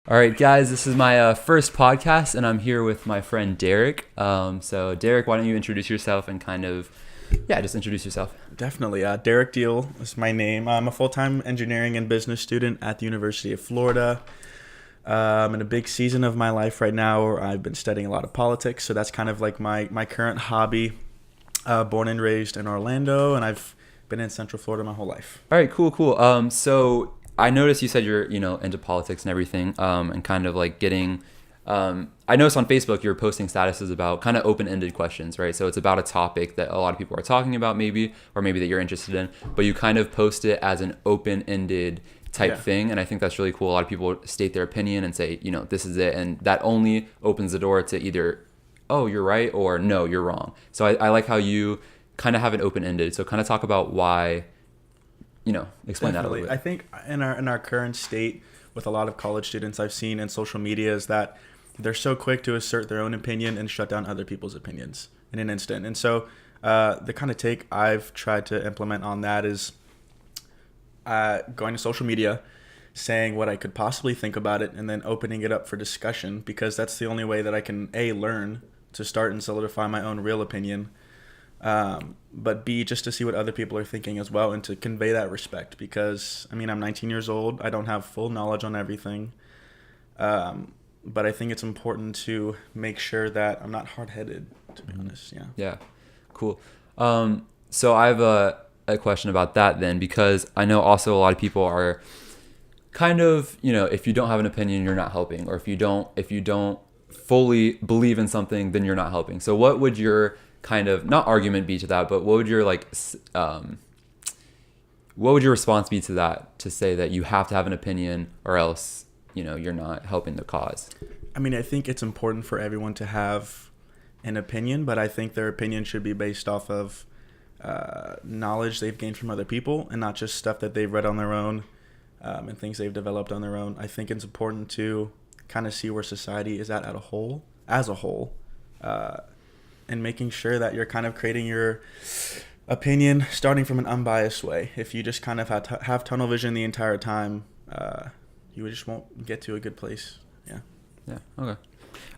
All right, guys, this is my first podcast, and I'm here with my friend Derek. So, Derek, why don't you introduce yourself and just introduce yourself. Definitely. Derek Deal is my name. I'm a full-time engineering and business student at the University of Florida. I'm in a big season of my life right now where I've been studying a lot of politics, so that's kind of like my current hobby. Born and raised in Orlando, and I've been in Central Florida my whole life. All right, cool. So I noticed you said you're, into politics and everything, and kind of like getting. I noticed on Facebook you're posting statuses about kind of open-ended questions, right? So it's about a topic that a lot of people are talking about, maybe, or maybe that you're interested in, but you kind of post it as an open-ended type thing, and I think that's really cool. A lot of people state their opinion and say, this is it, and that only opens the door to either, oh, you're right, or no, you're wrong. So I like how you kind of have it open-ended. So kind of talk about why. Explain that a little bit. I think in our current state, with a lot of college students I've seen in social media, is that they're so quick to assert their own opinion and shut down other people's opinions in an instant. And so the kind of take I've tried to implement on that is going to social media, saying what I could possibly think about it, and then opening it up for discussion, because that's the only way that I can learn to start and solidify my own real opinion, but B, just to see what other people are thinking as well, and to convey that respect, because I'm 19 years old. I don't have full knowledge on everything, but I think it's important to make sure that I'm not hard-headed, to be honest. Yeah, cool. So I have a question about that then, because I know also a lot of people are kind of, if you don't have an opinion, you're not helping, or if you don't fully believe in something, then you're not helping. So what would your kind of, not argument be to that, but what would your response be to that, to say that you have to have an opinion or else you're not helping the cause? I think it's important for everyone to have an opinion, but I think their opinion should be based off of knowledge they've gained from other people, and not just stuff that they've read on their own, and things they've developed on their own. I think it's important to kind of see where society is at as a whole, and making sure that you're kind of creating your opinion starting from an unbiased way. If you just kind of have tunnel vision the entire time, you just won't get to a good place. Yeah. Okay.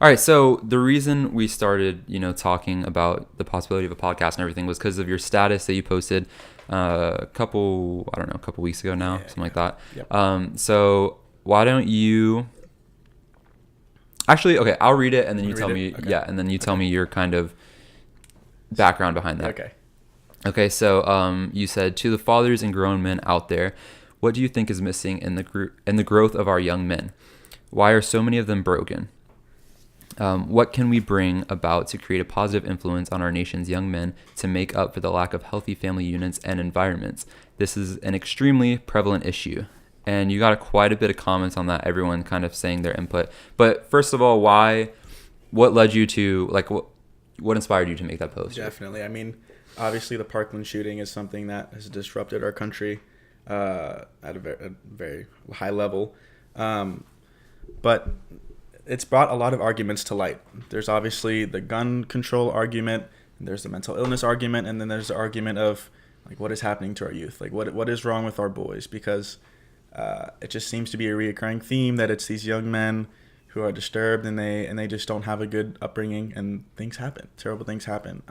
All right. So the reason we started, talking about the possibility of a podcast and everything was because of your status that you posted a couple weeks ago now, something like that. Yep. So why don't you? Actually, okay, I'll read it and then you tell me. Okay. Yeah, and then you tell me your kind of background behind that. Okay. Okay. So you said, to the fathers and grown men out there, what do you think is missing in the growth of our young men? Why are so many of them broken? What can we bring about to create a positive influence on our nation's young men to make up for the lack of healthy family units and environments? This is an extremely prevalent issue. And you got quite a bit of comments on that, everyone kind of saying their input. But first of all, what led you to, what inspired you to make that post? Definitely. Obviously the Parkland shooting is something that has disrupted our country at a very high level. But it's brought a lot of arguments to light. There's obviously the gun control argument, and there's the mental illness argument, and then there's the argument of what is happening to our youth, what is wrong with our boys, because it just seems to be a reoccurring theme that it's these young men who are disturbed, and they just don't have a good upbringing, and terrible things happen.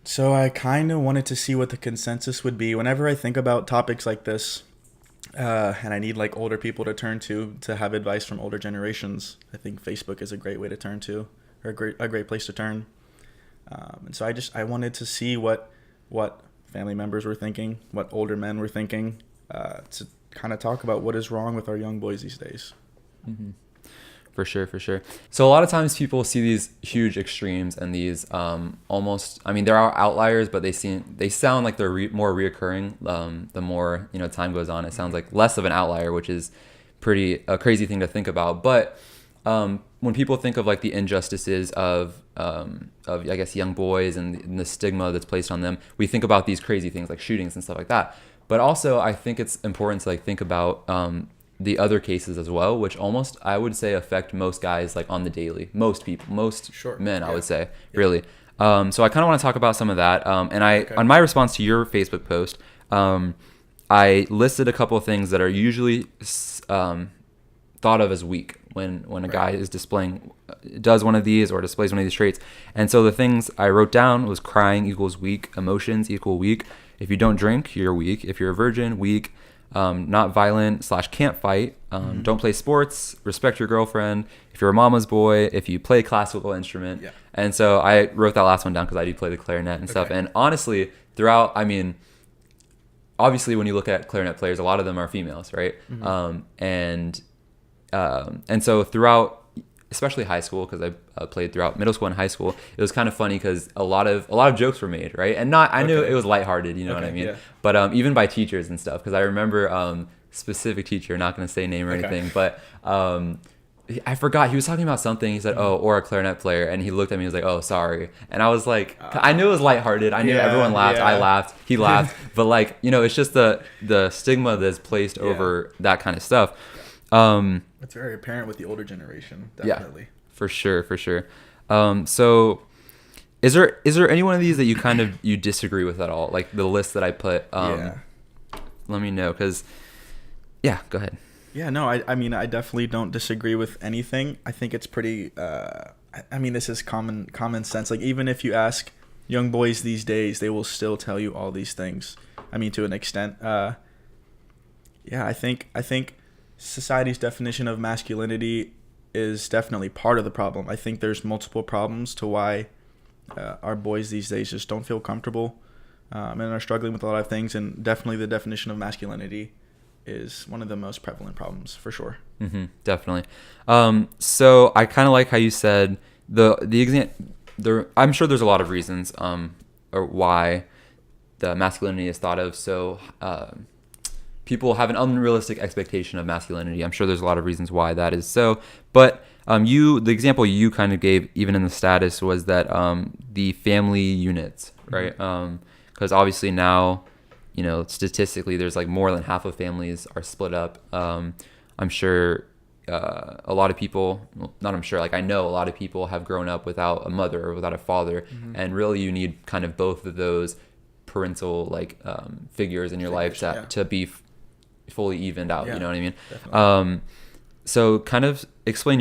So I kind of wanted to see what the consensus would be whenever I think about topics like this. And I need older people to turn to have advice from older generations. I think Facebook is a great way to turn to, or a great place to turn. And so I wanted to see what family members were thinking, what older men were thinking, to kind of talk about what is wrong with our young boys these days. Mm-hmm. For sure. So a lot of times people see these huge extremes and these almost, there are outliers, but they sound like they're more reoccurring. The more time goes on, it sounds like less of an outlier, which is a crazy thing to think about. But when people think of the injustices of I guess young boys and the stigma that's placed on them, we think about these crazy things like shootings and stuff like that. But also, I think it's important to think about the other cases as well, which almost, I would say, affect most guys on the daily. Most people, most men, I would say, really. So I kind of want to talk about some of that. On my response to your Facebook post, I listed a couple of things that are usually thought thought of as weak when a guy is does one of these or displays one of these traits. And so the things I wrote down was crying equals weak, emotions equal weak. If you don't drink, you're weak. If you're a virgin, weak. Not violent / can't fight. Don't play sports. Respect your girlfriend. If you're a mama's boy. If you play a classical instrument. Yeah. And so I wrote that last one down because I do play the clarinet and stuff. And honestly, throughout, I mean, obviously when you look at clarinet players, a lot of them are females, right? And so throughout, especially high school, because I played throughout middle school and high school, it was kind of funny because a lot of jokes were made, right? And I knew it was lighthearted, you know what I mean? Yeah. But even by teachers and stuff, because I remember specific teacher, not going to say name or anything, but I forgot, he was talking about something. He said, "Oh, or a clarinet player," and he looked at me and was like, "Oh, sorry." And I was like, I knew it was lighthearted. I knew everyone laughed. I laughed. He laughed. But like, you know, it's just the stigma that's placed over that kind of stuff. It's very apparent with the older generation, definitely. Yeah, for sure. So is there any one of these that you disagree with at all? Like the list that I put, let me know, because go ahead. Yeah, no, I mean, I definitely don't disagree with anything. I think it's pretty, I mean, this is common sense. Like, even if you ask young boys these days, they will still tell you all these things. I mean, to an extent. I think society's definition of masculinity is definitely part of the problem. I think there's multiple problems to why our boys these days just don't feel comfortable and are struggling with a lot of things. And definitely the definition of masculinity is one of the most prevalent problems, for sure. Definitely. So I kind of like how you said I'm sure there's a lot of reasons or why the masculinity is thought of so people have an unrealistic expectation of masculinity. I'm sure there's a lot of reasons why that is so. But the example you kind of gave, even in the status, was that the family units, right? Because obviously now, you know, statistically, there's like more than half of families are split up. I'm sure a lot of people, I know a lot of people have grown up without a mother or without a father. And really you need kind of both of those parental figures in your life to be fully evened out. You know what I mean? Definitely. So kind of explain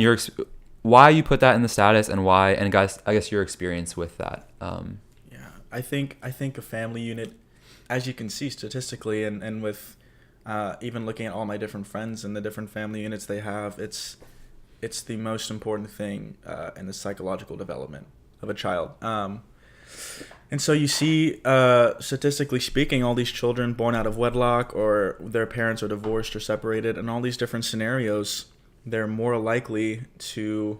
why you put that in the status and why, and I guess your experience with that. I think a family unit, as you can see statistically, and with even looking at all my different friends and the different family units they have, it's the most important thing in the psychological development of a child. And so you see, statistically speaking, all these children born out of wedlock or their parents are divorced or separated, and all these different scenarios, they're more likely to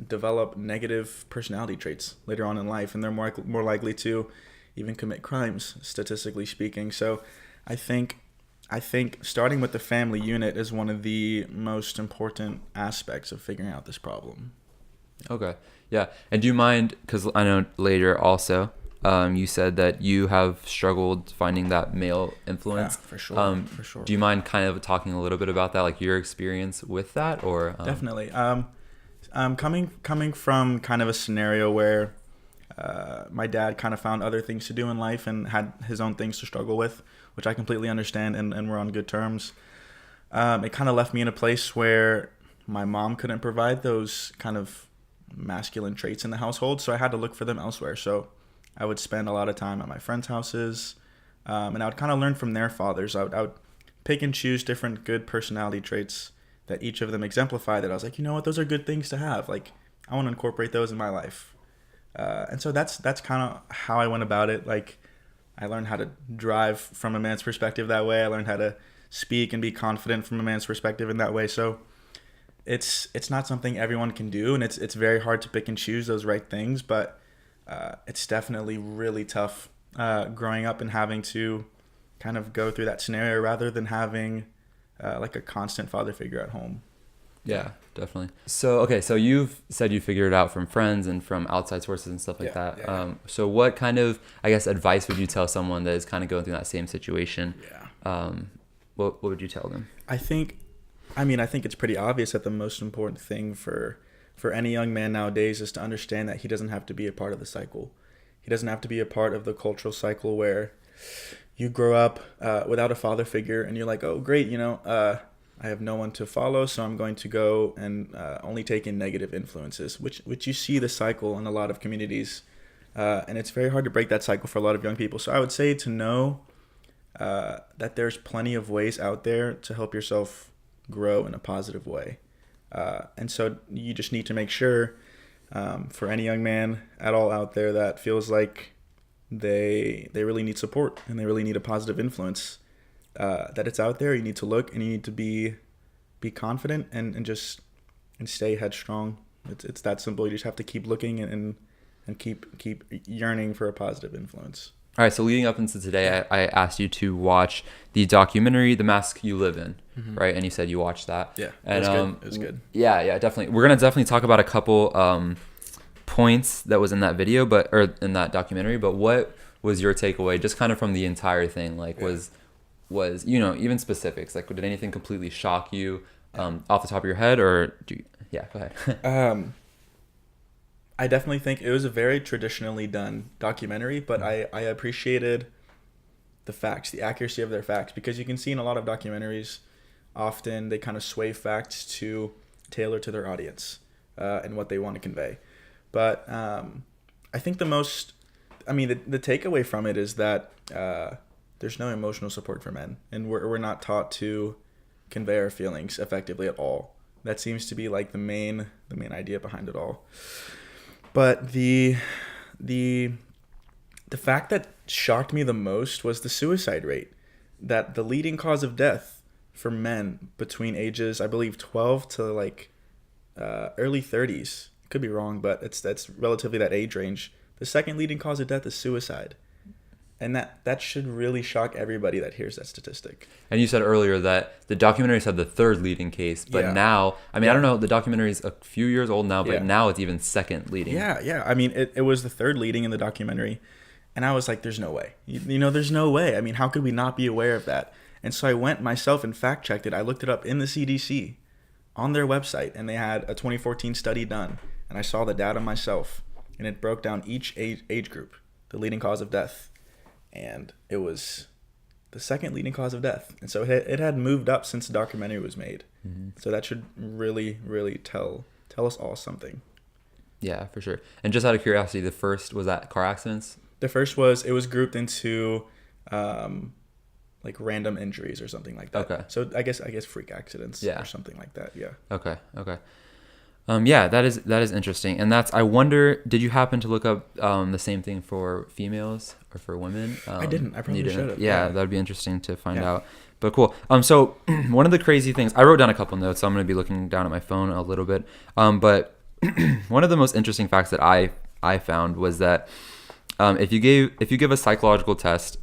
develop negative personality traits later on in life, and they're more likely to even commit crimes, statistically speaking. So I think starting with the family unit is one of the most important aspects of figuring out this problem. Okay. Yeah. And do you mind, because I know later also, you said that you have struggled finding that male influence. Yeah, for sure. Do you mind kind of talking a little bit about that, like your experience with that, or? Definitely. Coming from kind of a scenario where my dad kind of found other things to do in life and had his own things to struggle with, which I completely understand, and we're on good terms. It kind of left me in a place where my mom couldn't provide those kind of masculine traits in the household, so I had to look for them elsewhere. So I would spend a lot of time at my friends' houses, and I would kind of learn from their fathers. I would pick and choose different good personality traits that each of them exemplify, that I was like, you know what, those are good things to have. Like, I want to incorporate those in my life. And so that's kind of how I went about it. Like, I learned how to drive from a man's perspective that way. I learned how to speak and be confident from a man's perspective in that way. So it's not something everyone can do, and it's very hard to pick and choose those right things, but it's definitely really tough growing up and having to kind of go through that scenario rather than having like a constant father figure at home. Yeah, definitely. So, okay, so you've said you figured it out from friends and from outside sources and stuff like that. Yeah. So what kind of, I guess, advice would you tell someone that is kind of going through that same situation? Yeah. What would you tell them? I think it's pretty obvious that the most important thing for any young man nowadays is to understand that he doesn't have to be a part of the cycle. He doesn't have to be a part of the cultural cycle where you grow up without a father figure and you're like, oh, great, I have no one to follow, so I'm going to go and only take in negative influences, which you see the cycle in a lot of communities, and it's very hard to break that cycle for a lot of young people. So I would say to know that there's plenty of ways out there to help yourself grow in a positive way, and so you just need to make sure, for any young man at all out there that feels like they really need support and they really need a positive influence, that it's out there. You need to look, and you need to be confident and stay headstrong. It's that simple. You just have to keep looking and keep yearning for a positive influence. All right, so leading up into today, I asked you to watch the documentary "The Mask You Live In," right? And you said you watched that. Yeah, and it was good. Yeah, definitely. We're gonna definitely talk about a couple points that was in that video, or in that documentary. But what was your takeaway, just kind of from the entire thing? Like, was even specifics? Like, did anything completely shock you off the top of your head, or go ahead. I definitely think it was a very traditionally done documentary, but I appreciated the facts, the accuracy of their facts, because you can see in a lot of documentaries, often they kind of sway facts to tailor to their audience and what they want to convey. But I think the takeaway from it is that there's no emotional support for men, and we're not taught to convey our feelings effectively at all. That seems to be like the main idea behind it all. But the fact that shocked me the most was the suicide rate. That the leading cause of death for men between ages, I believe, 12 to early 30s. Could be wrong, but that's relatively that age range. The second leading cause of death is suicide. And that should really shock everybody that hears that statistic. And you said earlier that the documentary said the third leading case, but now, I don't know, the documentary is a few years old now, but now it's even second leading. Yeah. I mean, it was the third leading in the documentary. And I was like, there's no way. There's no way. I mean, how could we not be aware of that? And so I went myself and fact-checked it. I looked it up in the CDC on their website, and they had a 2014 study done. And I saw the data myself, and it broke down each age group, the leading cause of death. And it was the second leading cause of death. And so it had moved up since the documentary was made. Mm-hmm. So that should really, really tell us all something. Yeah, for sure. And just out of curiosity, the first, was that car accidents? The first it was grouped into random injuries or something like that. Okay. So I guess freak accidents or something like that. Yeah. Okay. Yeah, that is interesting. And I wonder, did you happen to look up the same thing for females or for women? I didn't. I probably should have. Yeah, that'd be interesting to find out. But cool. So one of the crazy things, I wrote down a couple notes, so I'm going to be looking down at my phone a little bit. But one of the most interesting facts that I found was that if you give a psychological test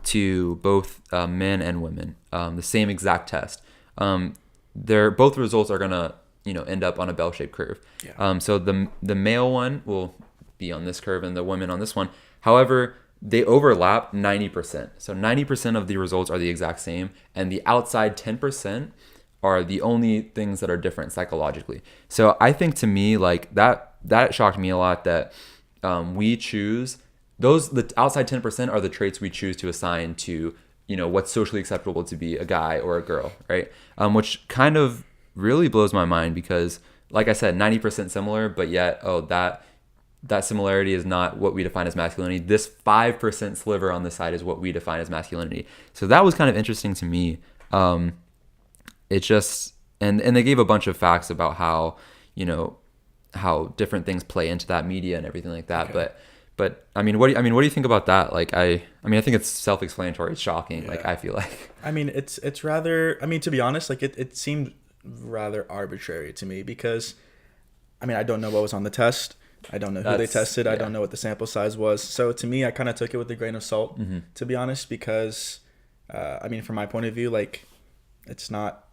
to both men and women, the same exact test, both results are going to end up on a bell-shaped curve. Yeah. So the male one will be on this curve and the women on this one. However, they overlap 90%. So 90% of the results are the exact same, and the outside 10% are the only things that are different psychologically. So I think, to me, like that shocked me a lot, that we choose the outside 10% are the traits we choose to assign to what's socially acceptable to be a guy or a girl, right? Which kind of really blows my mind, because like I said, 90% similar, but yet that similarity is not what we define as masculinity. This 5% sliver on the side is what we define as masculinity. So that was kind of interesting to me. It just and they gave a bunch of facts about how how different things play into that media and everything like that. Okay. But what do you think about that? Like I think it's self-explanatory. It's shocking. Yeah. Like I feel like it's rather, to be honest, like it seemed rather arbitrary to me, because I don't know what was on the test. I don't know who they tested. Yeah. I don't know what the sample size was. So to me, I kind of took it with a grain of salt, to be honest, because from my point of view, like it's not.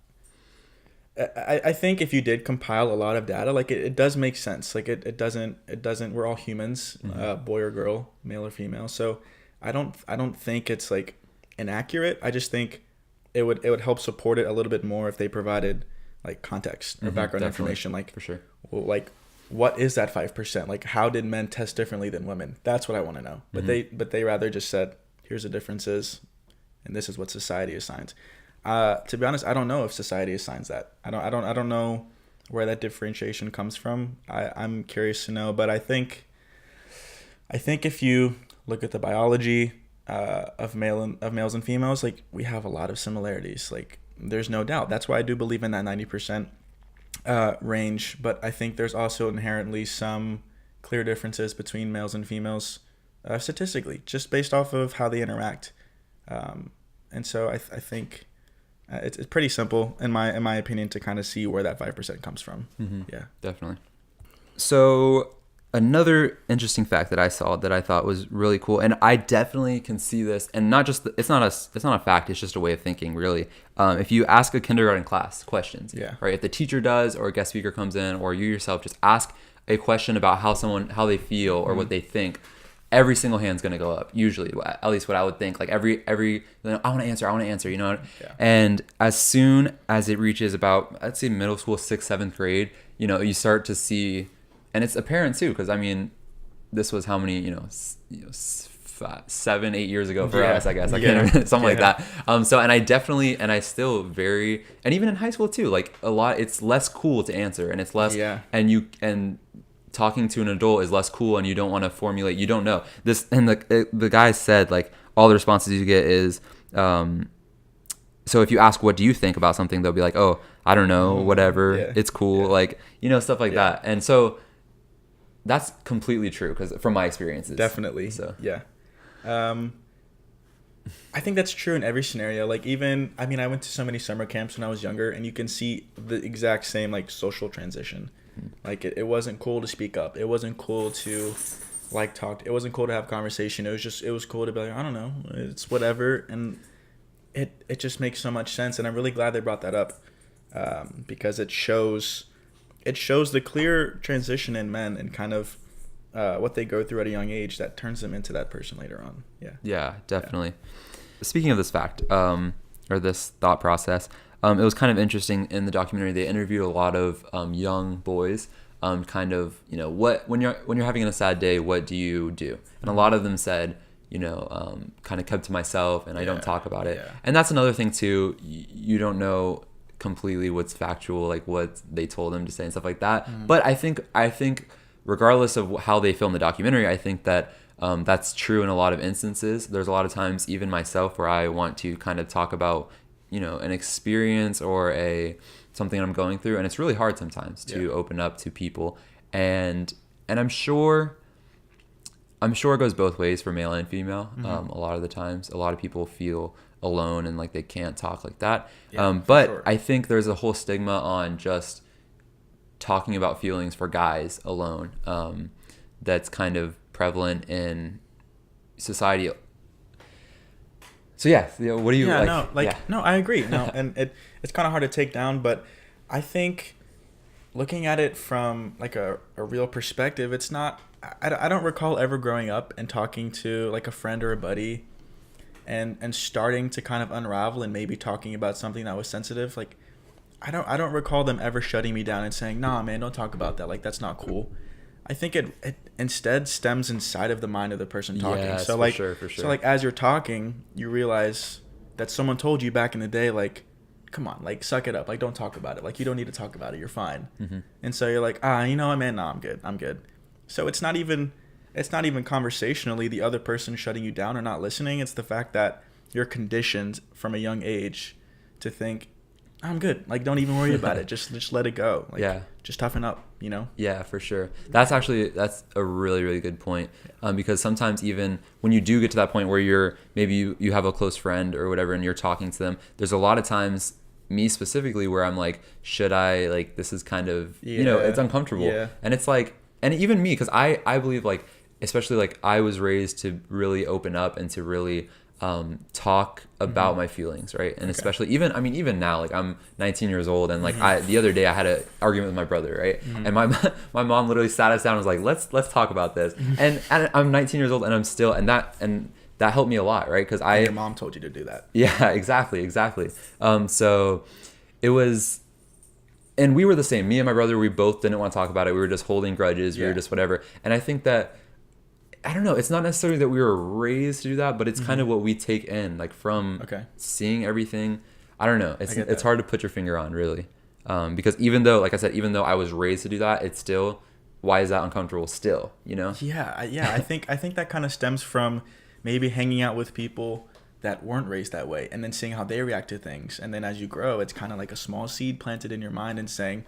I think if you did compile a lot of data, like it does make sense. Like it doesn't. We're all humans, boy or girl, male or female. So I don't think it's like inaccurate. I just think it would help support it a little bit more if they provided like context or background information. Like for sure. Well, like what is that 5%? Like how did men test differently than women? That's what I want to know. But they rather just said, here's the differences, and this is what society assigns. To be honest, I don't know if society assigns that. I don't know where that differentiation comes from. I'm curious to know, but I think if you look at the biology of males and females, like we have a lot of similarities. Like there's no doubt. That's why I do believe in that 90% range. But I think there's also inherently some clear differences between males and females statistically, just based off of how they interact. And so I think it's pretty simple in my opinion to kind of see where that 5% comes from. Mm-hmm. Yeah, definitely. So another interesting fact that I saw that I thought was really cool, and I definitely can see this, and not just it's not a fact, it's just a way of thinking, really. If you ask a kindergarten class questions, yeah, right, if the teacher does or a guest speaker comes in or you yourself just ask a question about how they feel or what they think, every single hand's going to go up, usually, at least what I would think. Like every I want to answer, you know. Yeah. And as soon as it reaches about, I'd say middle school, 6th, 7th grade, you know, you start to see, and it's apparent too, because I mean, this was how many, 7, 8 years ago for us, I guess. I can't remember, something like that. So, and I still very, and even in high school too, like a lot, it's less cool to answer, and it's less, and talking to an adult is less cool, and you don't want to formulate, you don't know this. And the guy said, like, all the responses you get is, so if you ask what do you think about something, they'll be like, oh, I don't know, whatever, it's cool, like, stuff like that. And so that's completely true, because from my experiences, definitely. So I think that's true in every scenario. Like even, I mean, I went to so many summer camps when I was younger, and you can see the exact same like social transition. Like it wasn't cool to speak up. It wasn't cool to like talk. It wasn't cool to have conversation. It was cool to be like, I don't know, it's whatever. And it just makes so much sense. And I'm really glad they brought that up, because it shows the clear transition in men and kind of what they go through at a young age that turns them into that person later on. Yeah, definitely. Speaking of this fact, or this thought process, it was kind of interesting in the documentary. They interviewed a lot of young boys, kind of, what when you're having a sad day, what do you do? And a lot of them said, kind of kept to myself, and I don't talk about it. Yeah. And that's another thing too. You don't know completely what's factual, like what they told them to say and stuff like that. Mm-hmm. But I think regardless of how they film the documentary, I think that that's true in a lot of instances. There's a lot of times, even myself, where I want to kind of talk about, an experience or something I'm going through, and it's really hard sometimes to open up to people. And I'm sure it goes both ways for male and female. Mm-hmm. A lot of the times, a lot of people feel alone and like they can't talk like that. But sure. I think there's a whole stigma on just talking about feelings for guys alone, that's kind of prevalent in society. So what do you like? No, I agree. No, and it's kind of hard to take down, but I think looking at it from like a real perspective, it's not. I don't recall ever growing up and talking to like a friend or a buddy, and starting to kind of unravel and maybe talking about something that was sensitive. Like I don't recall them ever shutting me down and saying, "Nah, man, don't talk about that. Like that's not cool." I think it instead stems inside of the mind of the person talking. Yes, so like, for sure. So like as you're talking, you realize that someone told you back in the day, like, come on, like suck it up, like don't talk about it, like you don't need to talk about it, you're fine. Mm-hmm. And so you're like, you know what, man, no, I'm good. So it's not even conversationally the other person shutting you down or not listening. It's the fact that you're conditioned from a young age to think, I'm good. Like, don't even worry about it. Just let it go. Like, just toughen up, Yeah, for sure. That's a really, really good point. Because sometimes even when you do get to that point where you have a close friend or whatever, and you're talking to them, there's a lot of times, me specifically, where I'm like, should I, like, this is kind of, it's uncomfortable. Yeah. And it's like, and even me, because I believe, like, especially, like, I was raised to really open up and to really talk about my feelings, right? And especially even now, like I'm 19 years old, and like the other day I had an argument with my brother, right? And my mom literally sat us down and was like, let's talk about this. And I'm 19 years old, and I'm still, and that helped me a lot, right? Because your mom told you to do that. Yeah, exactly. So it was, and we were the same. Me and my brother, we both didn't want to talk about it. We were just holding grudges. We were just whatever. And I think that, I don't know, it's not necessarily that we were raised to do that, but it's kind of what we take in, like from seeing everything. I don't know. It's hard to put your finger on, really. Because even though, like I said, even though I was raised to do that, it's still, why is that uncomfortable still, you know? Yeah. I think that kind of stems from maybe hanging out with people that weren't raised that way, and then seeing how they react to things. And then as you grow, it's kind of like a small seed planted in your mind and saying,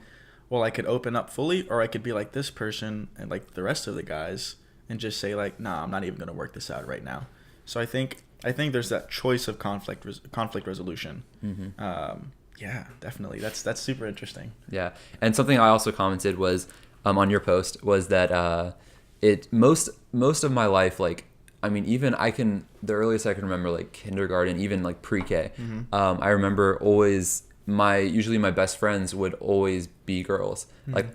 well, I could open up fully, or I could be like this person and like the rest of the guys and just say like, nah, I'm not even going to work this out right now. So I think there's that choice of conflict resolution. Yeah, definitely. That's super interesting. Yeah. And something I also commented was, on your post, was that most of my life, like, I mean, even the earliest I can remember, like kindergarten, even like pre-K, I remember usually my best friends would always be girls, like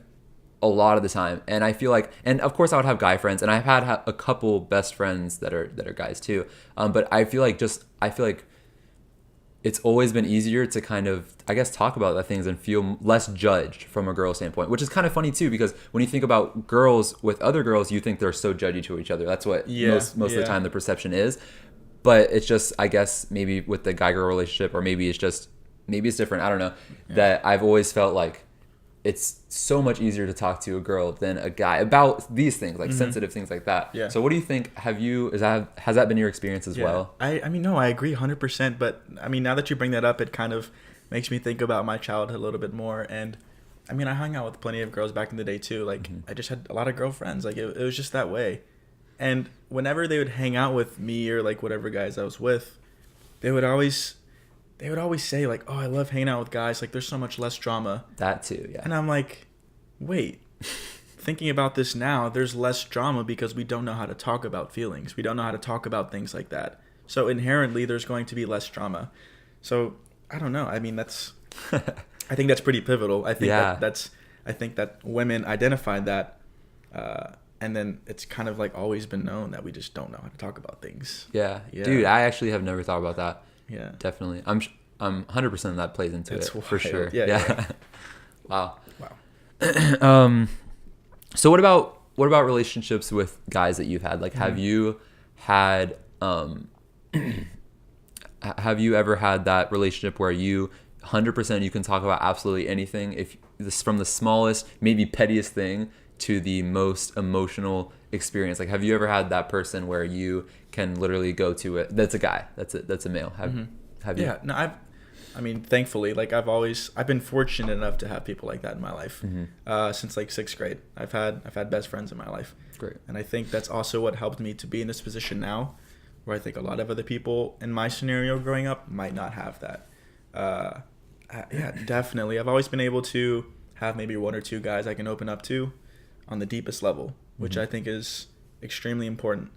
a lot of the time. And I feel like, and of course I would have guy friends, and I've had a couple best friends that are guys too. But I feel like it's always been easier to kind of, I guess, talk about that things and feel less judged from a girl standpoint, which is kind of funny too, because when you think about girls with other girls, you think they're so judgy to each other. That's what most of the time the perception is. But it's just, I guess, maybe with the guy-girl relationship, or maybe it's different. I don't know. Yeah. That I've always felt like it's so much easier to talk to a girl than a guy about these things, like sensitive things like that. Yeah. So what do you think? Has that been your experience as well? I mean, no, I agree 100%. But I mean, now that you bring that up, it kind of makes me think about my childhood a little bit more. And I mean, I hung out with plenty of girls back in the day too. Like I just had a lot of girlfriends. Like it was just that way. And whenever they would hang out with me or like whatever guys I was with, they would always say like, oh, I love hanging out with guys. Like there's so much less drama. That too, yeah. And I'm like, wait, thinking about this now, there's less drama because we don't know how to talk about feelings. We don't know how to talk about things like that. So inherently there's going to be less drama. So I don't know. I mean, I think that's pretty pivotal. I think I think that women identified that, and then it's kind of like always been known that we just don't know how to talk about things. Yeah. Dude, I actually have never thought about that. Yeah, definitely. I'm 100% that plays into it for sure. Yeah. Wow. So what about relationships with guys that you've had? Like, have you had have you ever had that relationship where you 100% you can talk about absolutely anything, if this from the smallest, maybe pettiest thing to the most emotional experience? Like, have you ever had that person where you can literally go to it? That's a guy. That's a male. Have you? Yeah. No, I mean, thankfully, like I've been fortunate enough to have people like that in my life. Since like 6th grade, I've had best friends in my life. Great. And I think that's also what helped me to be in this position now, where I think a lot of other people in my scenario growing up might not have that. Yeah, definitely. I've always been able to have maybe 1 or 2 guys I can open up to on the deepest level, which I think is extremely important.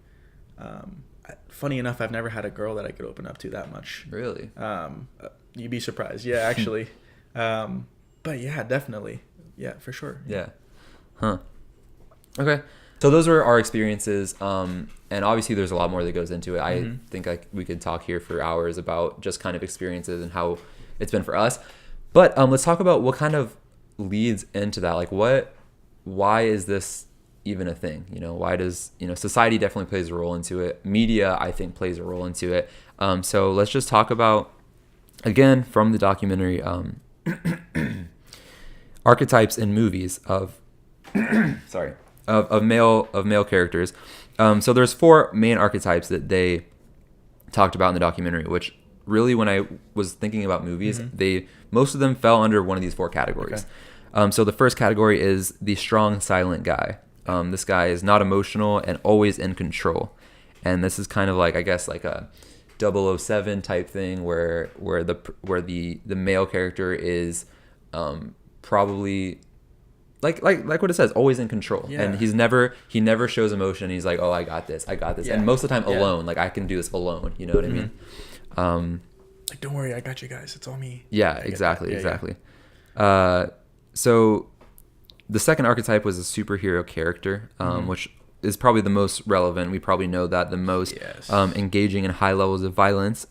Funny enough, I've never had a girl that I could open up to that much. Really? You'd be surprised. Yeah, actually. But yeah, definitely. Yeah, for sure. Yeah. Huh. Okay. So those were our experiences. And obviously there's a lot more that goes into it. I think we could talk here for hours about just kind of experiences and how it's been for us. But let's talk about what kind of leads into that. Like why is this even a thing? Why does, society definitely plays a role into it. Media, I think, plays a role into it. So let's just talk about, again, from the documentary, archetypes in movies of male characters. So there's 4 main archetypes that they talked about in the documentary, which really, when I was thinking about movies, most of them fell under one of these 4 categories. Okay. So the first category is the strong, silent guy. This guy is not emotional and always in control. And this is kind of like, I guess, like a 007 type thing where the male character is probably like what it says, always in control. Yeah. And he never shows emotion. He's like, oh, I got this. Yeah. And most of the time alone, like I can do this alone. You know what I mean? Like, don't worry, I got you guys. It's all me. Yeah, exactly. So the second archetype was a superhero character, which is probably the most relevant. We probably know that the most Yes. engaging in high levels of violence.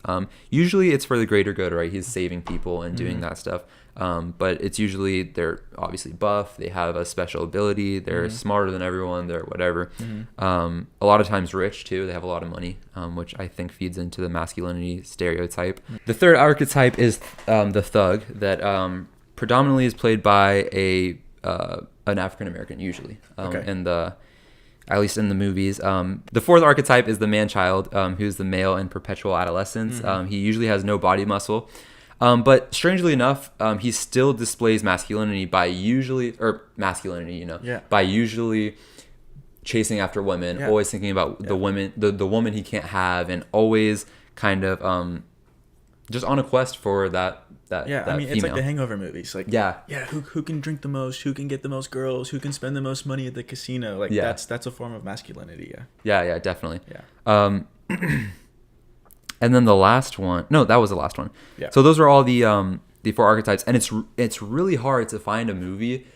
Usually it's for the greater good, right? He's saving people and doing that stuff. But it's usually they're obviously buff. They have a special ability. They're smarter than everyone. They're whatever. A lot of times rich too. They have a lot of money, which I think feeds into the masculinity stereotype. The third archetype is the thug that predominantly is played by an African American usually. In the at least in the movies. The fourth archetype is the man-child, who's the male in perpetual adolescence. He usually has no body muscle. But strangely enough, he still displays masculinity by usually chasing after women, always thinking about the women, the woman he can't have, and always kind of just on a quest for that I mean, female. it's like the Hangover movies. Like, yeah, who can drink the most? Who can get the most girls? Who can spend the most money at the casino? Like, that's a form of masculinity. Yeah, definitely. Yeah. And then the last one, no, that was the last one. Yeah. So those are all the four archetypes, and it's really hard to find a movie.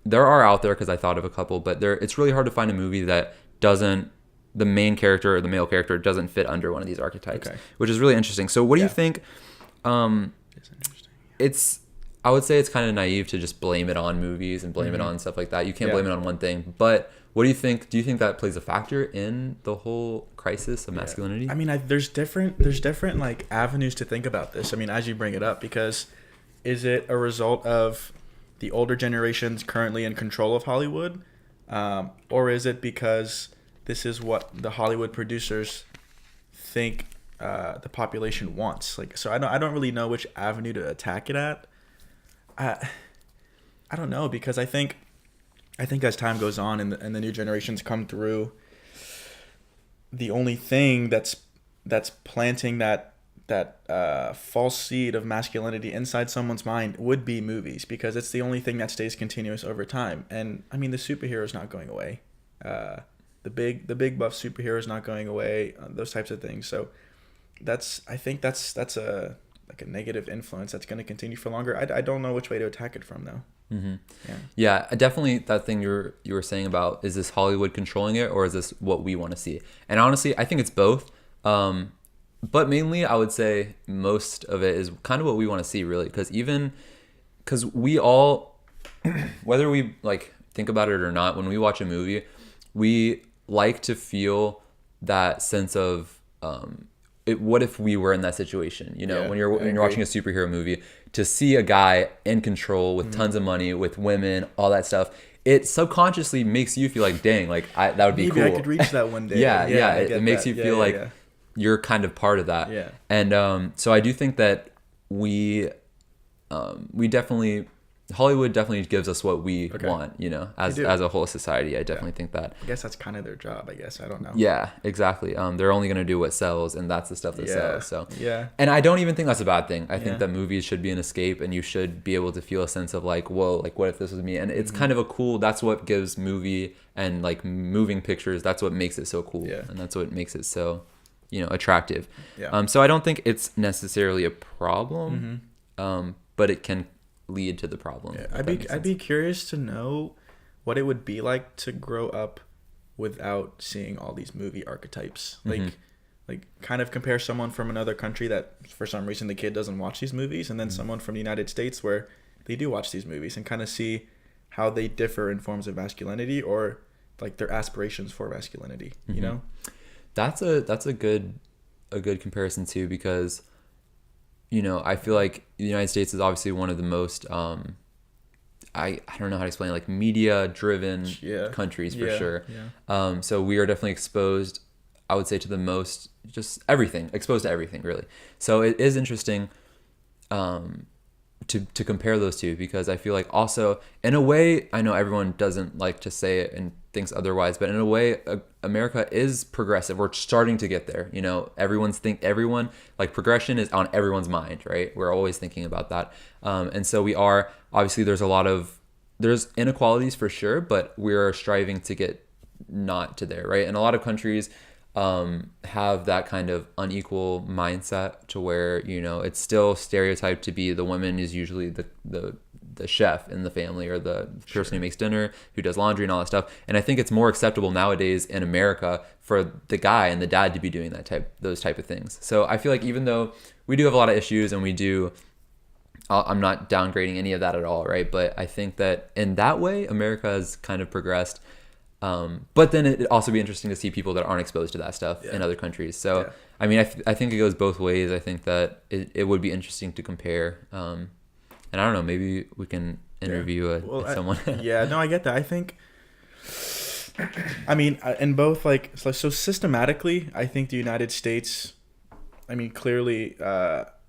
There are out there because I thought of a couple, but it's really hard to find a movie that doesn't, the main character or the male character doesn't fit under one of these archetypes, which is really interesting. So what do you think? It's interesting. I would say it's kind of naive to just blame it on movies and blame it on stuff like that. You can't blame it on one thing. But what do you think? Do you think that plays a factor in the whole crisis of masculinity? I mean, there's different like avenues to think about this. I mean, as you bring it up, because is it a result of the older generations currently in control of Hollywood, or is it because this is what the Hollywood producers think the population wants? Like, so I don't really know which avenue to attack it at. I don't know, because I think as time goes on and the new generations come through, the only thing that's planting that false seed of masculinity inside someone's mind would be movies, because it's the only thing that stays continuous over time. And I mean, the superhero is not going away. The big buff superhero is not going away. Those types of things. So I think that's a negative influence that's going to continue for longer. I don't know which way to attack it from though. Yeah, definitely that thing you were saying about, is this Hollywood controlling it, or is this what we want to see? And honestly, I think it's both. But mainly I would say most of it is kind of what we want to see, really, because we all, whether we like think about it or not, when we watch a movie, we like to feel that sense of what if we were in that situation, when you're watching a superhero movie, to see a guy in control with tons of money, with women, all that stuff, it subconsciously makes you feel like, dang, like that would be Maybe cool. I could reach that one day. It makes you feel like you're kind of part of that. Yeah. And so I do think that we definitely, Hollywood definitely gives us what we want, as a whole society. I definitely think that. I guess that's kind of their job, I guess. I don't know. Yeah, exactly. They're only going to do what sells, and that's the stuff that sells. So yeah. And I don't even think that's a bad thing. I think that movies should be an escape, and you should be able to feel a sense of like, whoa, like what if this was me? And it's kind of a cool, that's what gives movie and like moving pictures, that's what makes it so cool. Yeah. And that's what makes it so, attractive. Yeah. So I don't think it's necessarily a problem, but it can lead to the problem. Yeah. I'd be curious to know what it would be like to grow up without seeing all these movie archetypes. Like kind of compare someone from another country that for some reason the kid doesn't watch these movies, and then someone from the United States where they do watch these movies, and kind of see how they differ in forms of masculinity, or like their aspirations for masculinity, That's a good comparison too, because I feel like the United States is obviously one of the most I don't know how to explain it, like media driven countries for sure. Yeah. So we are definitely exposed, I would say, to the most, just everything, exposed to everything really. So it is interesting to compare those two, because I feel like also in a way, I know everyone doesn't like to say it and thinks otherwise, but in a way America is progressive. We're starting to get there. Everyone like progression is on everyone's mind, right? We're always thinking about that. And so we are, obviously there's inequalities for sure, but we're striving to get not to there, right? And a lot of countries have that kind of unequal mindset to where, it's still stereotyped to be the woman is usually the the chef in the family or the person who makes dinner, who does laundry and all that stuff. And I think it's more acceptable nowadays in America for the guy and the dad to be doing those type of things. So I feel like even though we do have a lot of issues and I'm not downgrading any of that at all, right? But I think that in that way, America has kind of progressed. But then it'd also be interesting to see people that aren't exposed to that stuff in other countries. So, I mean, I think it goes both ways. I think that it would be interesting to compare. And I don't know, maybe we can interview someone. No, I get that. I think, I mean, in both, like, so systematically, I think the United States, I mean, clearly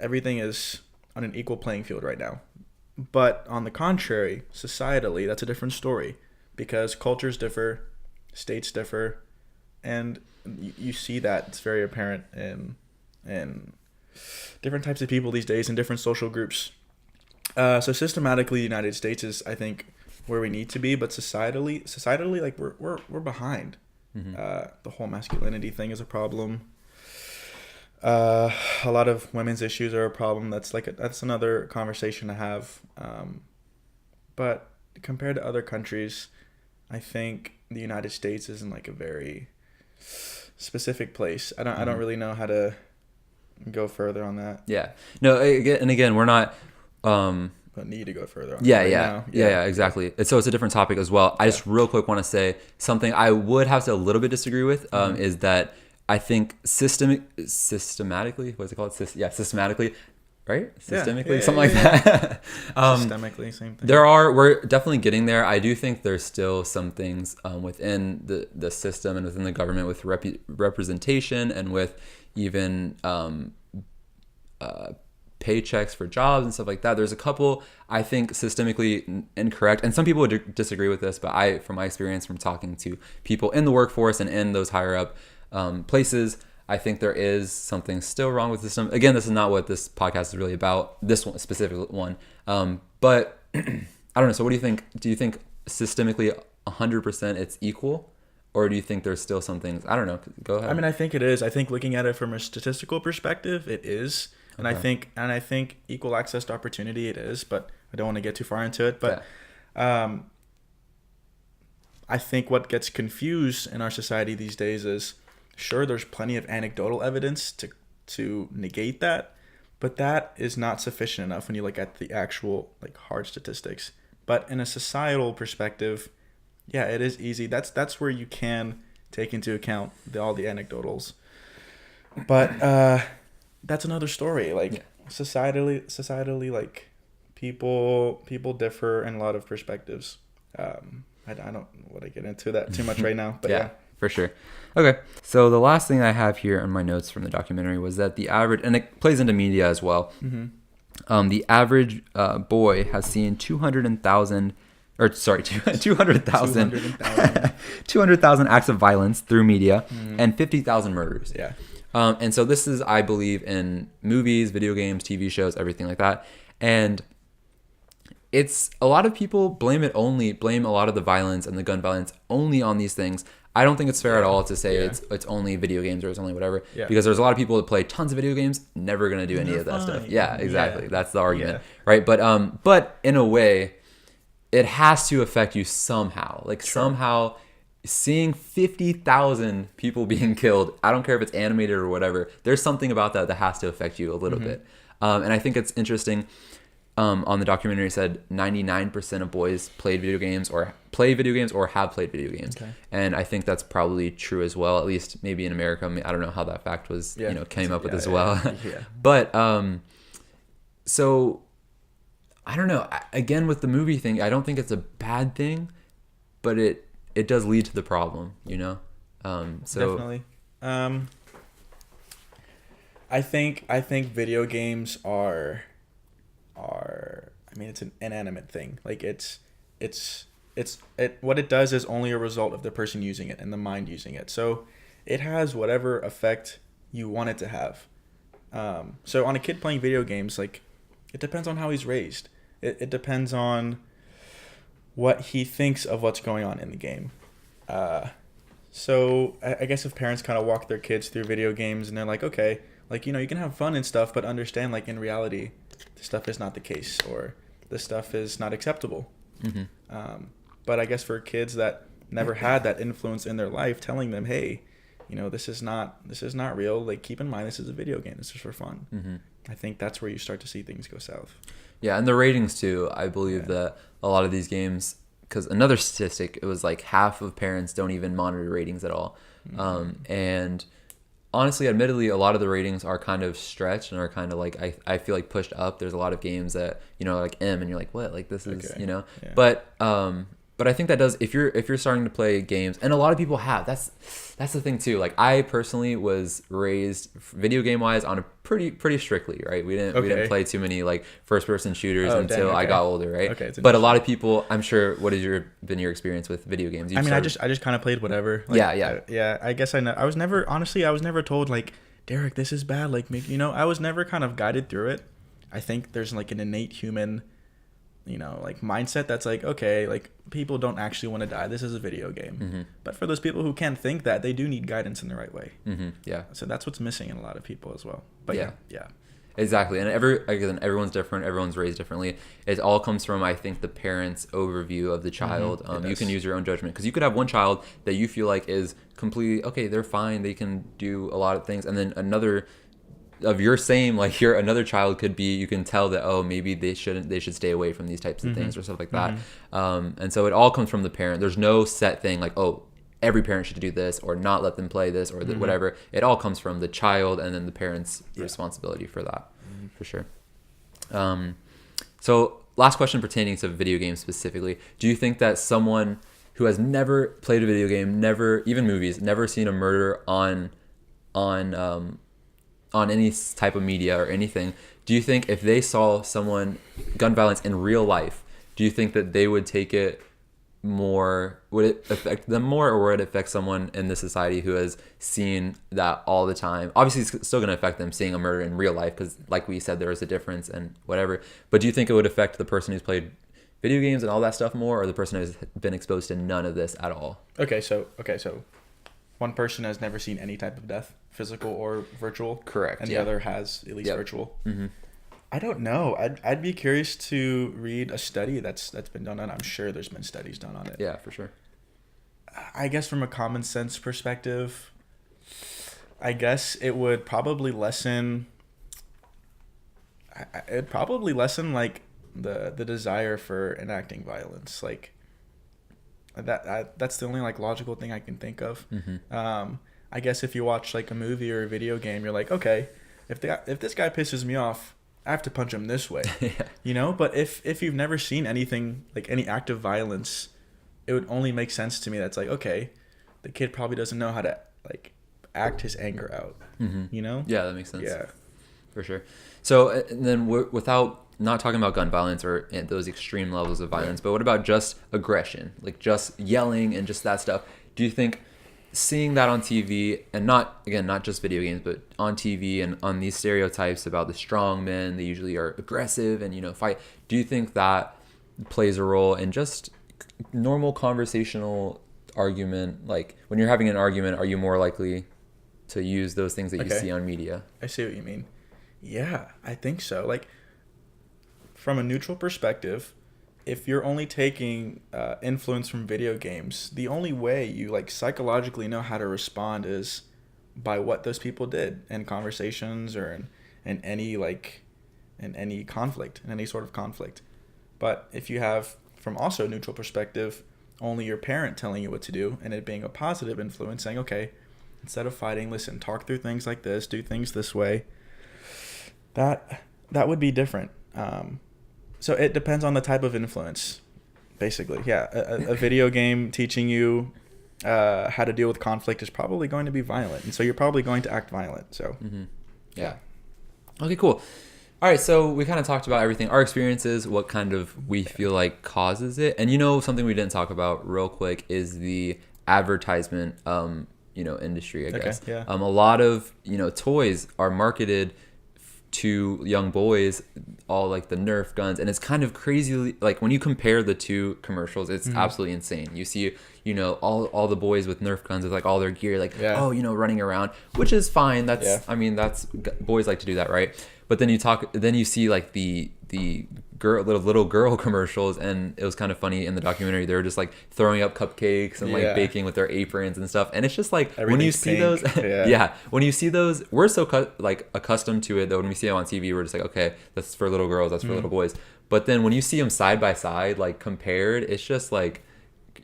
everything is on an equal playing field right now. But on the contrary, societally, that's a different story. Because cultures differ, states differ, and you see that it's very apparent in different types of people these days in different social groups. So systematically, the United States is, I think, where we need to be, but societally, like we're behind. The whole masculinity thing is a problem. A lot of women's issues are a problem. That's another conversation to have. But compared to other countries, I think the United States is in like a very specific place. I don't really know how to go further on that. Yeah. No. Again, we're not. But need to go further on. Yeah, exactly. So it's a different topic as well. I just real quick want to say something I would have to a little bit disagree with. Is that I think systematically, what's it called? Systematically. Right? Systemically, something like that. Systemically, same thing. We're definitely getting there. I do think there's still some things within the system and within the government with representation and with even paychecks for jobs and stuff like that. There's a couple, I think, systemically incorrect. And some people would disagree with this, but from my experience from talking to people in the workforce and in those higher up places, I think there is something still wrong with the system. Again, this is not what this podcast is really about, this one, specific one. But I don't know. So what do you think? Do you think systemically 100% it's equal? Or do you think there's still some things? I don't know. Go ahead. I mean, I think it is. I think looking at it from a statistical perspective, it is. And okay. I think equal access to opportunity, it is. But I don't want to get too far into it. But I think what gets confused in our society these days is, sure, there's plenty of anecdotal evidence to negate that, but that is not sufficient enough when you look at the actual like hard statistics. But in a societal perspective, yeah, it is easy. That's where you can take into account all the anecdotals. But that's another story. Like societally, like people differ in a lot of perspectives. I don't want to get into that too much right now, but yeah. For sure. Okay. So the last thing I have here in my notes from the documentary was that the average, and it plays into media as well. The average boy has seen 200,000 acts of violence through media and 50,000 murders. Yeah. And so this is, I believe, in movies, video games, TV shows, everything like that. And it's a lot of people blame a lot of the violence and the gun violence only on these things. I don't think it's fair at all to say it's only video games or it's only whatever, because there's a lot of people that play tons of video games, never going to do any of that stuff. Yeah, exactly. Yeah. That's the argument, right? But in a way, it has to affect you somehow. Like somehow seeing 50,000 people being killed, I don't care if it's animated or whatever, there's something about that has to affect you a little bit. And I think it's interesting. On the documentary, it said 99% of boys play video games or have played video games. Okay. And I think that's probably true as well, at least maybe in America. I mean, I don't know how that fact was, came up with as well. Yeah. But, so I don't know. Again, with the movie thing, I don't think it's a bad thing, but it does lead to the problem, So definitely. I think video games are I mean, it's an inanimate thing. Like it's what it does is only a result of the person using it and the mind using it. So it has whatever effect you want it to have. So on a kid playing video games, like it depends on how he's raised. It depends on what he thinks of what's going on in the game. So I guess if parents kind of walk their kids through video games and they're like, okay, like, you can have fun and stuff, but understand like in reality, this stuff is not the case, or this stuff is not acceptable. Mm-hmm. But I guess for kids that never had that influence in their life telling them, hey, this is not real, like, keep in mind this is a video game, this is for fun. Mm-hmm. I think that's where you start to see things go south. Yeah, and the ratings too. I believe that a lot of these games, because another statistic, it was like half of parents don't even monitor ratings at all. And honestly, admittedly, a lot of the ratings are kind of stretched and are kind of like, I feel like pushed up. There's a lot of games that, like M, and you're like, what? Like, this is, Yeah. But I think that does, if you're starting to play games, and a lot of people have, that's the thing too. Like, I personally was raised video game wise on a pretty strictly, right? We didn't play too many like first person shooters until I got older, right? Okay, but a lot of people, I'm sure, what has been your experience with video games? I just kind of played whatever. Like, yeah. I guess I know. I was never told like, Derek, this is bad. Like, I was never kind of guided through it. I think there's like an innate human, like mindset that's like, okay, like, people don't actually want to die. This is a video game. Mm-hmm. But for those people who can't think that, they do need guidance in the right way. Mm-hmm. Yeah. So that's what's missing in a lot of people as well. But yeah. Exactly. And everyone's different. Everyone's raised differently. It all comes from, I think, the parents' overview of the child. You can use your own judgment, because you could have one child that you feel like is completely, okay, they're fine, they can do a lot of things. And then another of your same, like, another child could be, you can tell that, oh, maybe they should stay away from these types of things or stuff like that. And so it all comes from the parent. There's no set thing like, oh, every parent should do this or not let them play this or whatever. It all comes from the child and then the parent's responsibility for that, for sure. So last question pertaining to video games specifically. Do you think that someone who has never played a video game, never, even movies, never seen a murder on any type of media or anything, do you think if they saw gun violence in real life, do you think that they would take it more, would it affect them more, or would it affect someone in the society who has seen that all the time? Obviously, it's still going to affect them seeing a murder in real life, because like we said, there is a difference and whatever. But do you think it would affect the person who's played video games and all that stuff more, or the person who's been exposed to none of this at all? Okay, so one person has never seen any type of death, physical or virtual. Correct. And the other has at least virtual. Mm-hmm. I don't know. I'd be curious to read a study that's been done on it. I'm sure there's been studies done on it. Yeah, for sure. I guess from a common sense perspective, I guess it would probably lessen. It'd probably lessen like the desire for enacting violence. Like that's the only like logical thing I can think of. Mm-hmm. I guess if you watch like a movie or a video game, you're like, okay, if this guy pisses me off, I have to punch him this way. But if you've never seen anything like any act of violence, it would only make sense to me that's like, okay, the kid probably doesn't know how to like act his anger out. Mm-hmm. Yeah, that makes sense. Yeah, for sure. So and then without not talking about gun violence or those extreme levels of violence, but what about just aggression, like just yelling and just that stuff? Do you think seeing that on TV, and not just video games, but on TV and on these stereotypes about the strong men, they usually are aggressive and fight, do you think that plays a role in just normal conversational argument? Like when you're having an argument, are you more likely to use those things that you see on media? I see what you mean. Yeah, I think so. Like from a neutral perspective, if you're only taking influence from video games, the only way you like psychologically know how to respond is by what those people did in conversations or in any conflict, in any sort of conflict. But if you have, from also a neutral perspective, only your parent telling you what to do and it being a positive influence, saying, okay, instead of fighting, listen, talk through things like this, do things this way, that would be different. So it depends on the type of influence, basically. Yeah, a video game teaching you how to deal with conflict is probably going to be violent, and so you're probably going to act violent. So, yeah. Okay, cool. All right, so we kind of talked about everything, our experiences, what kind of we feel like causes it, and something we didn't talk about real quick is the advertisement, industry. I guess. Yeah. A lot of toys are marketed to young boys, all like the Nerf guns, and it's kind of crazy. Like when you compare the two commercials, it's absolutely insane. You see, all the boys with Nerf guns with like all their gear, like running around, which is fine. That's boys like to do that, right? But then you see like the little girl commercials, and it was kind of funny in the documentary. They were just like throwing up cupcakes and like baking with their aprons and stuff. And it's just like when you see those, when you see those, we're so accustomed to it that when we see them on TV, we're just like, okay, that's for little girls, that's for little boys. But then when you see them side by side, like compared, it's just like,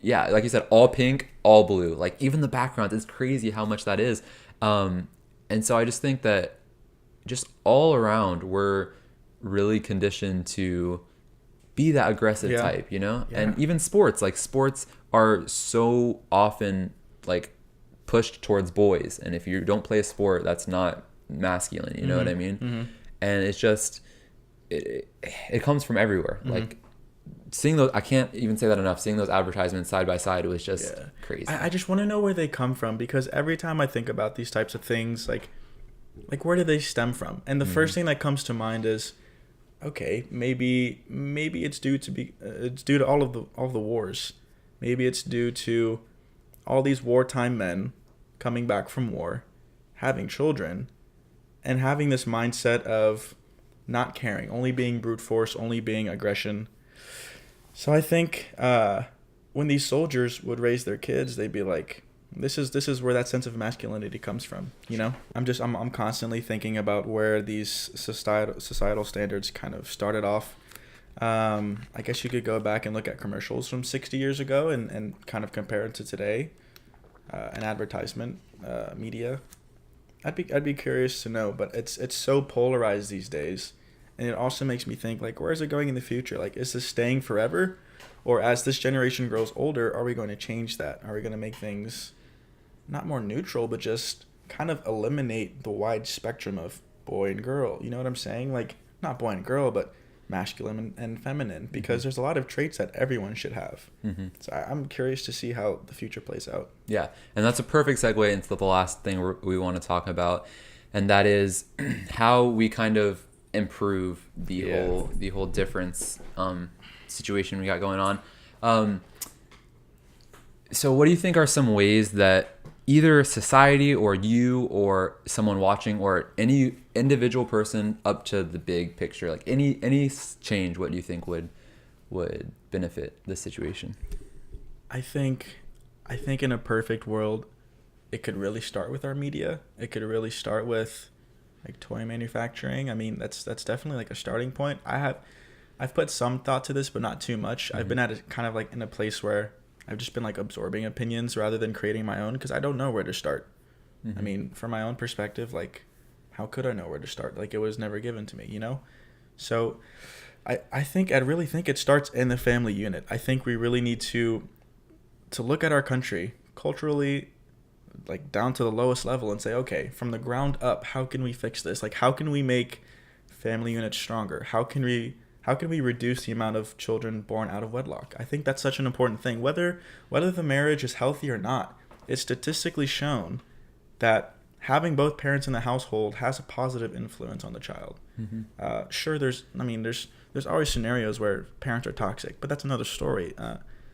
yeah, like you said, all pink, all blue. Like even the background, it's crazy how much that is. And so I just think that just all around, we're really conditioned to be that aggressive type, you know? Yeah. And even sports are so often like pushed towards boys. And if you don't play a sport, that's not masculine, you know what I mean? Mm-hmm. And it's just, it comes from everywhere. Mm-hmm. Like seeing those, I can't even say that enough. Seeing those advertisements side by side was just crazy. I just want to know where they come from, because every time I think about these types of things, like where do they stem from? And the first thing that comes to mind is, okay, maybe it's due to all of the wars. Maybe it's due to all these wartime men coming back from war, having children, and having this mindset of not caring, only being brute force, only being aggression. So I think when these soldiers would raise their kids, they'd be like, this is where that sense of masculinity comes from, you know? I'm constantly thinking about where these societal standards kind of started off. I guess you could go back and look at commercials from 60 years ago and kind of compare it to today, an advertisement, media. I'd be curious to know, but it's so polarized these days. And it also makes me think, like, where is it going in the future? Like, is this staying forever? Or as this generation grows older, are we going to change that? Are we going to make things not more neutral, but just kind of eliminate the wide spectrum of boy and girl? You know what I'm saying? Like, not boy and girl, but masculine and feminine, because there's a lot of traits that everyone should have. Mm-hmm. So I'm curious to see how the future plays out. Yeah, and that's a perfect segue into the last thing we want to talk about, and that is how we kind of improve the whole difference situation we got going on. So what do you think are some ways that either society or you or someone watching or any individual person up to the big picture, like any change, what do you think would benefit the situation? I think in a perfect world, it could really start with our media. It could really start with like toy manufacturing. I mean, that's definitely like a starting point. I've put some thought to this, but not too much. Mm-hmm. I've been at it kind of like in a place where I've just been like absorbing opinions rather than creating my own, because I don't know where to start. Mm-hmm. I mean, from my own perspective, like, how could I know where to start? Like, it was never given to me, you know? So I really think it starts in the family unit. I think we really need to look at our country culturally, like down to the lowest level, and say, okay, from the ground up, how can we fix this? Like, how can we make family units stronger? How can we reduce the amount of children born out of wedlock? I think that's such an important thing. Whether the marriage is healthy or not, it's statistically shown that having both parents in the household has a positive influence on the child. Mm-hmm. Sure, there's always scenarios where parents are toxic, but that's another story.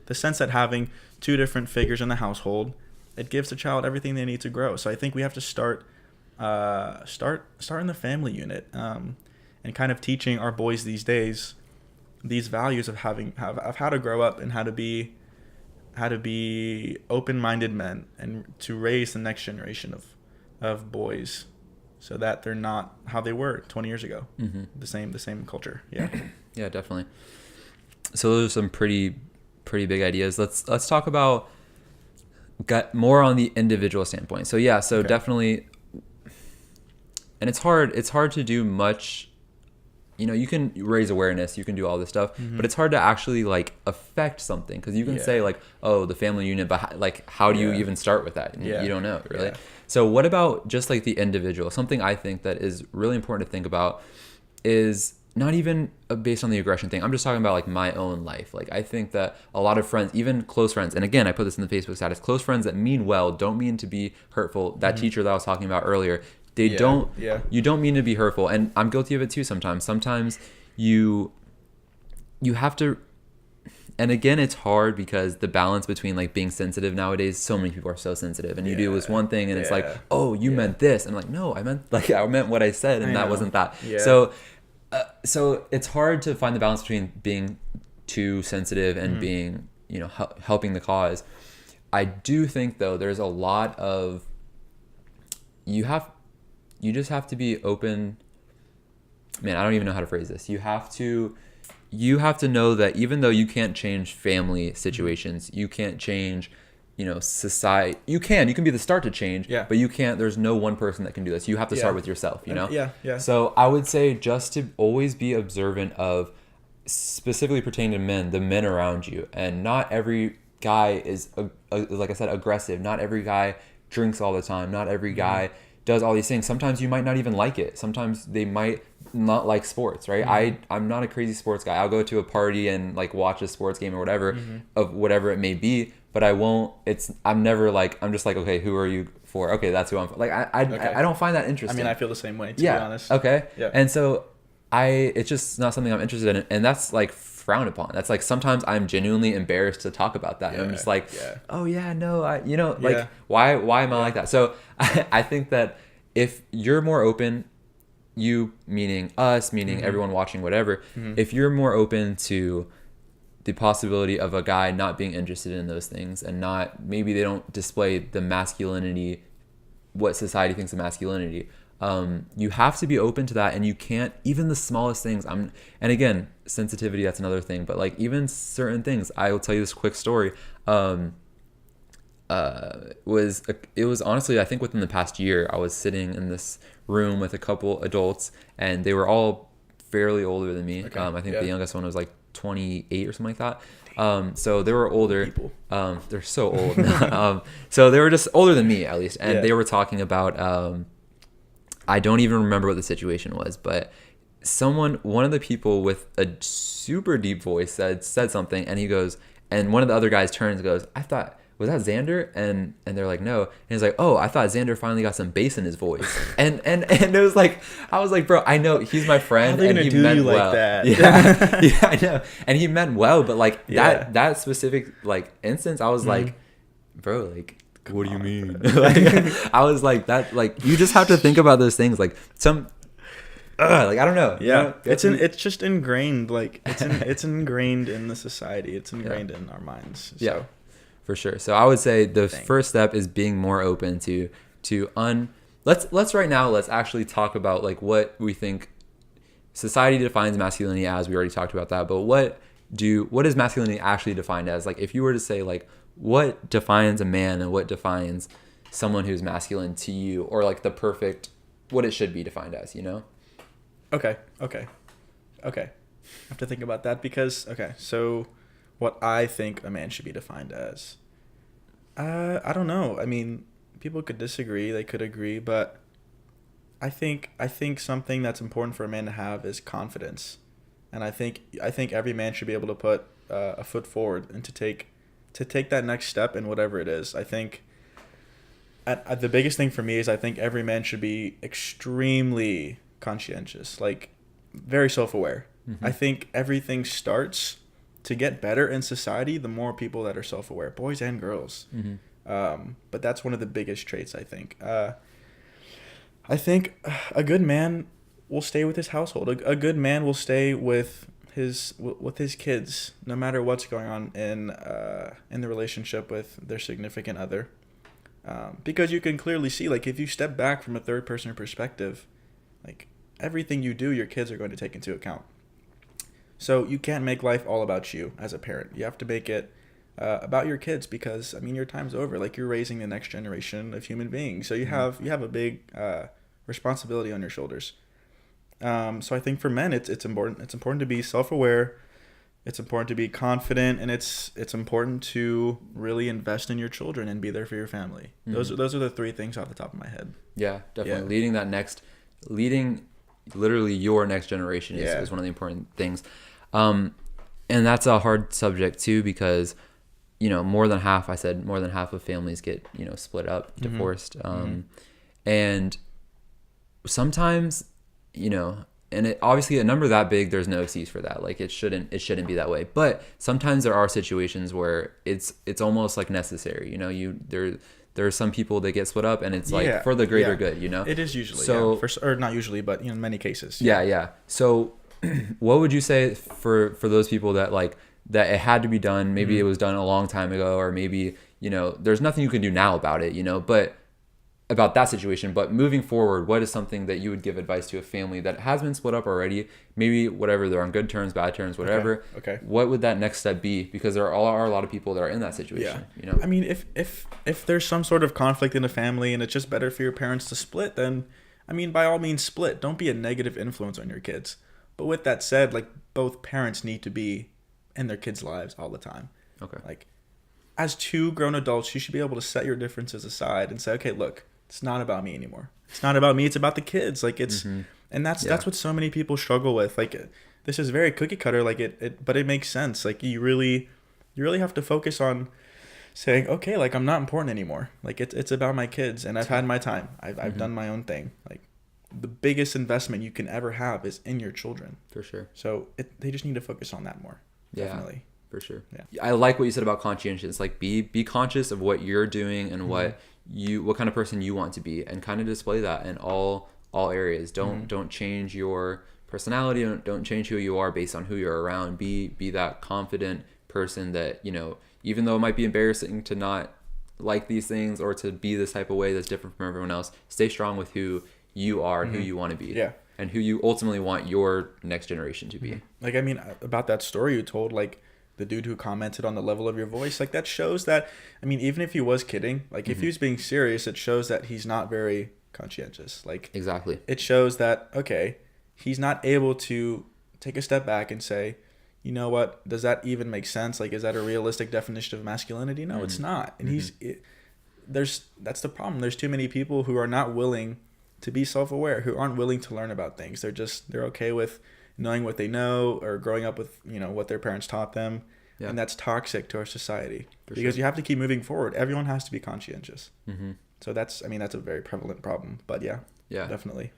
The sense that having two different figures in the household, it gives the child everything they need to grow. So I think we have to start in the family unit, and kind of teaching our boys these days these values of how to grow up and how to be open-minded men, and to raise the next generation of boys so that they're not how they were 20 years ago. Mm-hmm. The same culture. Yeah. Yeah, definitely. So those are some pretty big ideas. Let's talk about more on the individual standpoint. So okay. Definitely, and it's hard to do much. You know, you can raise awareness, you can do all this stuff, mm-hmm. but it's hard to actually like affect something, because you can say like, oh, the family unit, but like, how do you even start with that? And you don't know, really. Yeah. So what about just like the individual? Something I think that is really important to think about is not even based on the aggression thing. I'm just talking about like my own life. Like, I think that a lot of friends, even close friends, and again, I put this in the Facebook status, close friends that mean well, don't mean to be hurtful. That mm-hmm. teacher that I was talking about earlier, you don't mean to be hurtful. And I'm guilty of it too sometimes. Sometimes you have to, and again, it's hard because the balance between like being sensitive nowadays, so many people are so sensitive, and you do this one thing and it's like, oh, you meant this, and I'm like, no, I meant what I said, and that wasn't that. So it's hard to find the balance between being too sensitive and being, you know, helping the cause. I do think though there's a lot of you just have to be open. Man, I don't even know how to phrase this. You have to know that even though you can't change family situations, you can't change, you know, society. You can be the start to change, but you can't. There's no one person that can do this. You have to start with yourself, you know? Yeah. So I would say just to always be observant of, specifically pertaining to men, the men around you. And not every guy is, like I said, aggressive. Not every guy drinks all the time. Not every guy does all these things. Sometimes you might not even like it. Sometimes they might not like sports, right? I'm not a crazy sports guy. I'll go to a party and like watch a sports game or whatever, of whatever it may be, but I'm never like, I'm just like, okay, who are you for? Okay, that's who I'm for. Like, I don't find that interesting. I mean, I feel the same way, to be honest. Okay. Yeah. And so it's just not something I'm interested in. And that's like frowned upon. That's like, sometimes I'm genuinely embarrassed to talk about that. And I'm just like, oh yeah, no, why am I like that? So I think that if you're more open, you meaning us, meaning everyone watching, whatever, if you're more open to the possibility of a guy not being interested in those things, and maybe they don't display the masculinity, what society thinks of masculinity, you have to be open to that. And you can't, even the smallest things, and again, sensitivity, that's another thing, but like even certain things, I will tell you this quick story. It was honestly, I think within the past year, I was sitting in this room with a couple adults, and they were all fairly older than me. I think the youngest one was like 28 or something like that. So they were older. They're so old. So they were just older than me, at least. And they were talking about, I don't even remember what the situation was, but one of the people with a super deep voice said something, and he goes, and one of the other guys turns and goes, I thought, was that Xander? And they're like, no. And he's like, oh, I thought Xander finally got some bass in his voice. and it was like, I was like, bro, I know he's my friend, and he meant well. Like that? Yeah, I know. And he meant well, but like that specific like instance, I was like, bro, like, what do you mean? Like, I was like, that, like, you just have to think about those things, like like, I don't know. Yeah, you know? It's just ingrained. Like it's ingrained in the society. It's ingrained in our minds. So. Yeah. For sure. So I would say the first step is being more open let's right now, let's actually talk about like what we think society defines masculinity as. We already talked about that, but what is masculinity actually defined as? Like, if you were to say like, what defines a man and what defines someone who's masculine to you, or like the perfect, what it should be defined as, you know? Okay. I have to think about that because, so what I think a man should be defined as. I don't know. I mean, people could disagree, they could agree, but I think something that's important for a man to have is confidence. And I think every man should be able to put a foot forward and to take that next step in whatever it is. I think the biggest thing for me is I think every man should be extremely conscientious, like very self-aware. I think everything starts to get better in society, the more people that are self-aware, boys and girls. But that's one of the biggest traits, I think. I think a good man will stay with his household. A good man will stay with his kids, no matter what's going on in the relationship with their significant other. Because you can clearly see, like, if you step back from a third-person perspective, like, everything you do, your kids are going to take into account. So you can't make life all about you as a parent. You have to make it about your kids because, I mean, your time's over. Like, you're raising the next generation of human beings. So you have a big responsibility on your shoulders. So I think for men, it's important. It's important to be self-aware. It's important to be confident, and it's important to really invest in your children and be there for your family. Those are the three things off the top of my head. Yeah, definitely. Yeah. Leading literally your next generation is one of the important things. And that's a hard subject too, because, you know, more than half of families get, you know, split up, divorced. And sometimes, you know, and obviously a number that big, there's no excuse for that. Like it shouldn't be that way. But sometimes there are situations where it's almost like necessary. You know, there are some people that get split up, and it's like for the greater good. You know, it is usually so or not usually, but in many cases. Yeah. So what would you say for those people that like that it had to be done? Maybe it was done a long time ago, or maybe, you know, there's nothing you can do now about it, you know, but about that situation. But moving forward, what is something that you would give advice to a family that has been split up already? Maybe whatever, they're on good terms, bad terms, whatever. Okay. What would that next step be? Because there are a lot of people that are in that situation. You know. I mean, if there's some sort of conflict in the family and it's just better for your parents to split, then I mean, by all means, split. Don't be a negative influence on your kids. But with that said, like, both parents need to be in their kids' lives all the time. Okay. Like, as two grown adults, you should be able to set your differences aside and say, okay, look, it's not about me anymore. It's not about me. It's about the kids. Like, it's, and that's what so many people struggle with. Like, this is very cookie cutter. Like but it makes sense. Like, you really have to focus on saying, okay, like, I'm not important anymore. Like, it's about my kids, and I've had my time. I've done my own thing. Like, the biggest investment you can ever have is in your children. For sure. So they just need to focus on that more. Yeah, definitely. For sure. Yeah. I like what you said about conscientious. Like, be conscious of what you're doing and what kind of person you want to be, and kind of display that in all areas. Don't change your personality. Don't change who you are based on who you're around. Be that confident person that, you know, even though it might be embarrassing to not like these things or to be this type of way that's different from everyone else, stay strong with who you are and who you want to be. Yeah. And who you ultimately want your next generation to be. Like, I mean, about that story you told, like, the dude who commented on the level of your voice, like, that shows that, I mean, even if he was kidding, like, if he was being serious, it shows that he's not very conscientious. Like, exactly. It shows that, okay, he's not able to take a step back and say, you know what, does that even make sense? Like, is that a realistic definition of masculinity? No, it's not. And that's the problem. There's too many people who are not willing to be self-aware, who aren't willing to learn about things. They're okay with knowing what they know or growing up with, you know, what their parents taught them. Yeah. And that's toxic to our society. Because you have to keep moving forward. Everyone has to be conscientious. So that's a very prevalent problem. But yeah, definitely.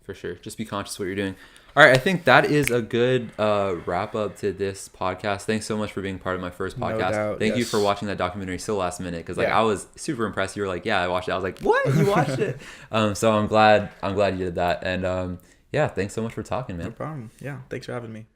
For sure. Just be conscious of what you're doing. All right. I think that is a good wrap up to this podcast. Thanks so much for being part of my first podcast. No doubt, Thank you for watching that documentary so last minute. Because I was super impressed. You were like, yeah, I watched it. I was like, what? You watched it? So I'm glad you did that. And thanks so much for talking, man. No problem. Yeah. Thanks for having me.